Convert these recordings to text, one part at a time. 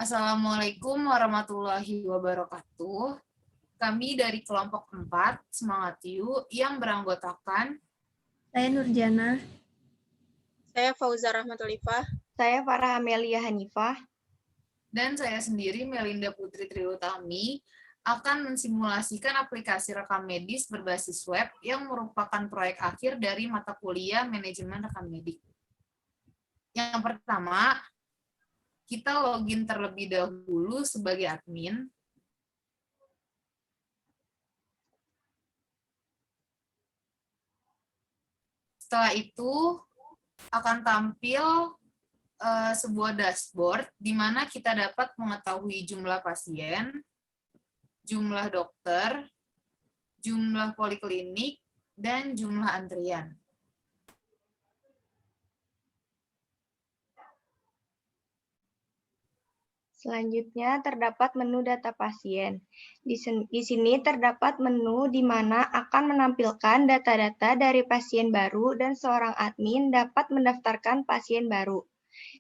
Assalamualaikum warahmatullahi wabarakatuh. Kami dari kelompok 4, Semangat Yuk, yang beranggotakan Saya Nurjana. Saya Fauza Rahmatulifah. Saya Farah Amelia Hanifah. Dan saya sendiri, Melinda Putri Triutami, akan mensimulasikan aplikasi rekam medis berbasis web yang merupakan proyek akhir dari mata kuliah Manajemen Rekam Medik. Yang pertama, kita login terlebih dahulu sebagai admin. Setelah itu akan tampil sebuah dashboard di mana kita dapat mengetahui jumlah pasien, jumlah dokter, jumlah poliklinik, dan jumlah antrian. Selanjutnya terdapat menu data pasien. Di sini terdapat menu di mana akan menampilkan data-data dari pasien baru dan seorang admin dapat mendaftarkan pasien baru.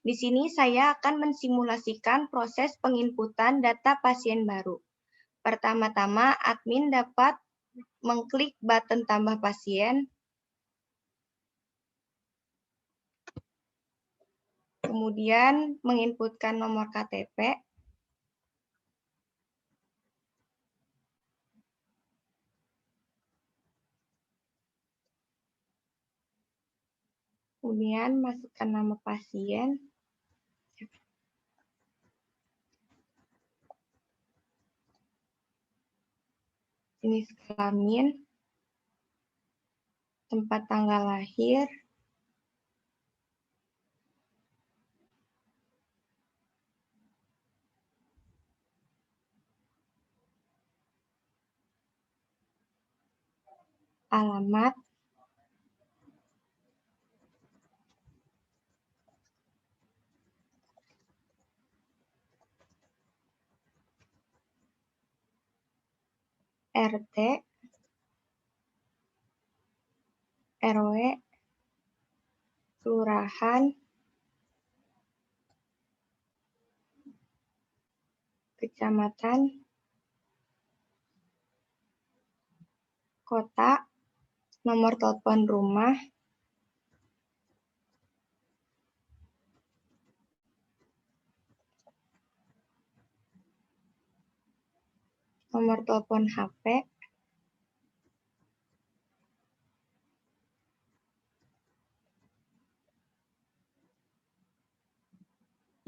Di sini saya akan mensimulasikan proses penginputan data pasien baru. Pertama-tama, admin dapat mengklik button tambah pasien, kemudian menginputkan nomor KTP, kemudian masukkan nama pasien, jenis kelamin, tempat tanggal lahir, alamat, RT, RW, kelurahan, kecamatan, kota, nomor telepon rumah, nomor telepon HP,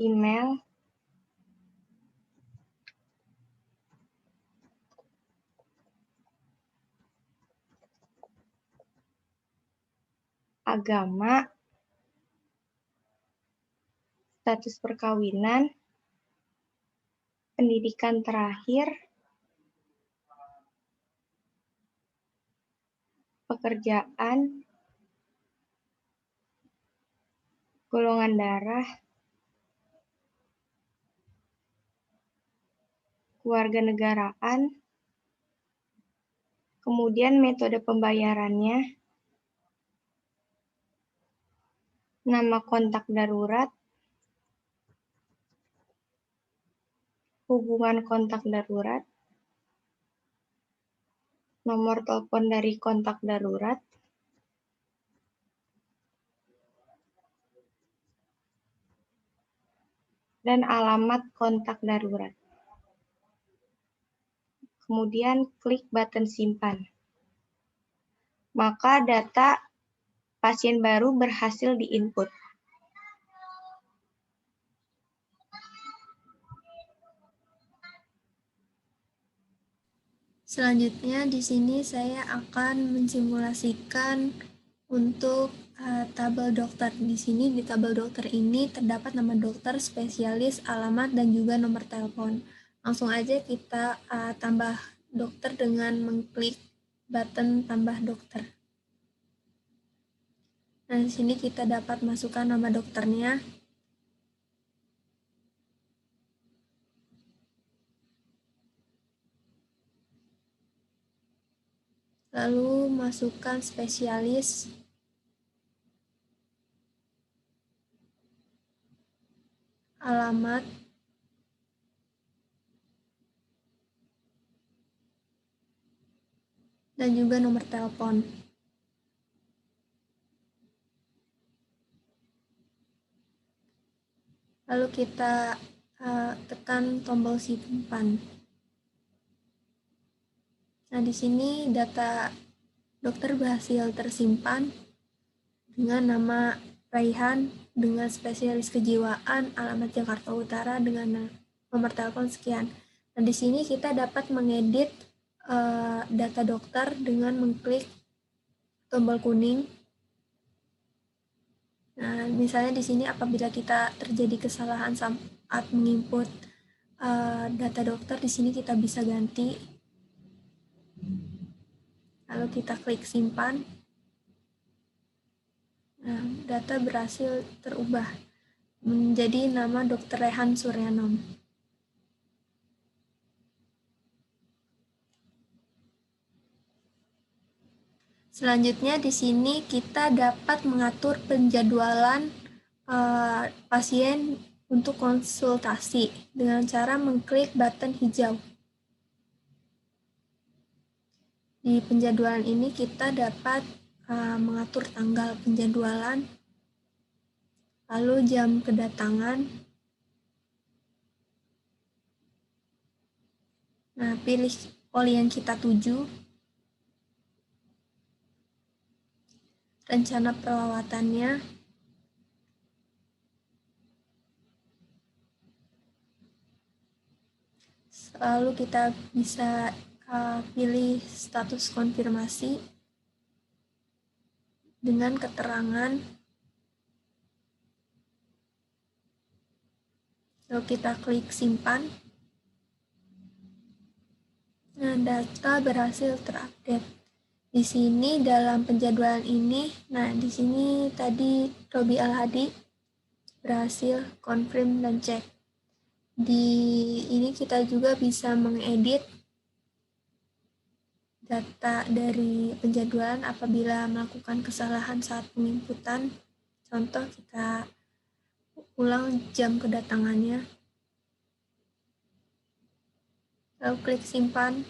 email, agama, status perkawinan, pendidikan terakhir, pekerjaan, golongan darah, kewarganegaraan, kemudian metode pembayarannya, nama kontak darurat, hubungan kontak darurat, nomor telepon dari kontak darurat, dan alamat kontak darurat. Kemudian klik button simpan. Maka data pasien baru berhasil diinput. Selanjutnya di sini saya akan mensimulasikan untuk tabel dokter. Di sini di tabel dokter ini terdapat nama dokter, spesialis, alamat, dan juga nomor telepon. Langsung aja kita tambah dokter dengan mengklik button tambah dokter. Nah, di sini kita dapat masukkan nama dokternya. Lalu masukkan spesialis, alamat, dan juga nomor telepon. Lalu kita tekan tombol simpan. Nah, di sini data dokter berhasil tersimpan dengan nama Raihan, dengan spesialis kejiwaan, alamat Jakarta Utara, dengan nomor telepon sekian. Nah, di sini kita dapat mengedit data dokter dengan mengklik tombol kuning. Nah, misalnya di sini apabila kita terjadi kesalahan saat menginput data dokter, di sini kita bisa ganti. Lalu kita klik simpan. Nah, data berhasil terubah menjadi nama Dr. Rehan Suryanom. Selanjutnya di sini kita dapat mengatur penjadwalan pasien untuk konsultasi dengan cara mengklik button hijau. Di penjadwalan ini kita dapat mengatur tanggal penjadwalan, lalu jam kedatangan. Nah, pilih poli yang kita tuju, rencana perawatannya, lalu kita bisa pilih status konfirmasi dengan keterangan, lalu kita klik simpan. Nah, data berhasil terupdate. Di sini dalam penjadwalan ini, nah di sini tadi Robi Al-Hadi berhasil confirm dan cek. Di ini kita juga bisa mengedit data dari penjadwalan apabila melakukan kesalahan saat penginputan. Contoh, kita ulang jam kedatangannya. Lalu klik simpan.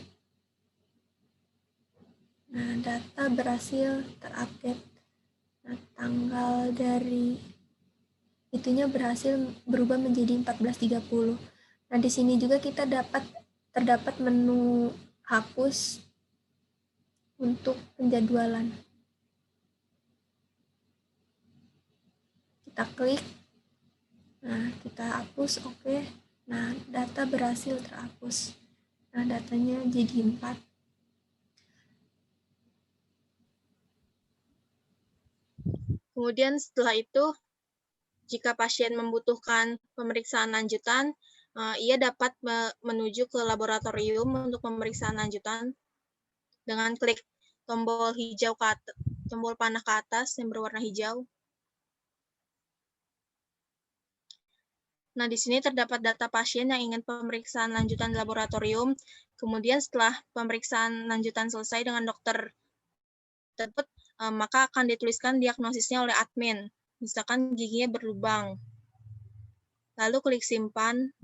Nah, data berhasil terupdate. Nah, tanggal dari itunya berhasil berubah menjadi 14.30. Nah, di sini juga kita terdapat menu hapus untuk penjadwalan. Kita klik. Nah, kita hapus, oke. Nah, data berhasil terhapus. Nah, datanya jadi 4. Kemudian setelah itu, jika pasien membutuhkan pemeriksaan lanjutan, ia dapat menuju ke laboratorium untuk pemeriksaan lanjutan dengan klik tombol hijau tombol panah ke atas yang berwarna hijau. Nah, di sini terdapat data pasien yang ingin pemeriksaan lanjutan di laboratorium. Kemudian setelah pemeriksaan lanjutan selesai dengan dokter tersebut, maka akan dituliskan diagnosisnya oleh admin. Misalkan giginya berlubang. Lalu klik simpan.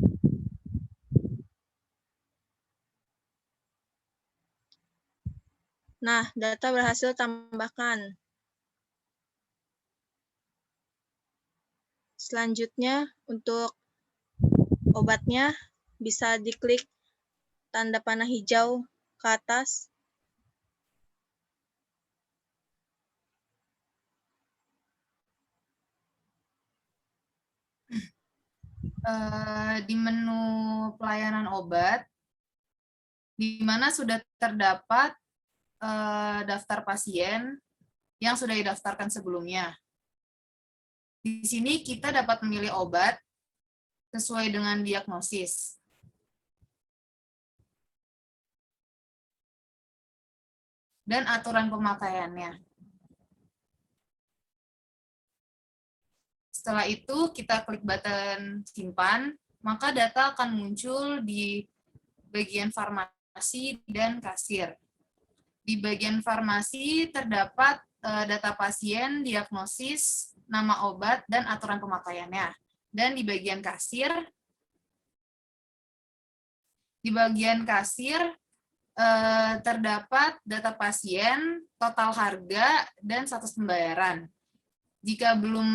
Nah, data berhasil tambahkan. Selanjutnya, untuk obatnya bisa diklik tanda panah hijau ke atas. Di menu pelayanan obat, di mana sudah terdapat daftar pasien yang sudah didaftarkan sebelumnya. Di sini kita dapat memilih obat sesuai dengan diagnosis. Dan aturan pemakaiannya. Setelah itu kita klik button simpan, maka data akan muncul di bagian farmasi dan kasir. Di bagian farmasi terdapat data pasien, diagnosis, nama obat, dan aturan pemakaiannya. Dan di bagian kasir terdapat data pasien, total harga, dan status pembayaran. Jika belum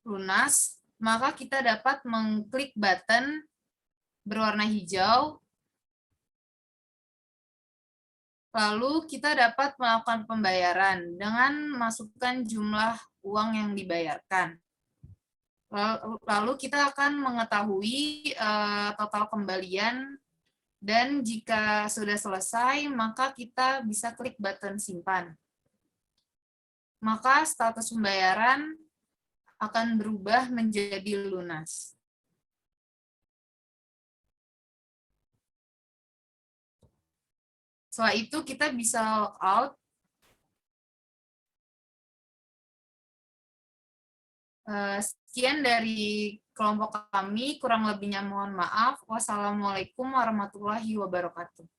lunas, maka kita dapat mengklik button berwarna hijau, lalu kita dapat melakukan pembayaran dengan masukkan jumlah uang yang dibayarkan. Lalu kita akan mengetahui total kembalian, dan jika sudah selesai, maka kita bisa klik button simpan. Maka status pembayaran akan berubah menjadi lunas. Setelah itu kita bisa log out. Sekian dari kelompok kami, kurang lebihnya mohon maaf. Wassalamualaikum warahmatullahi wabarakatuh.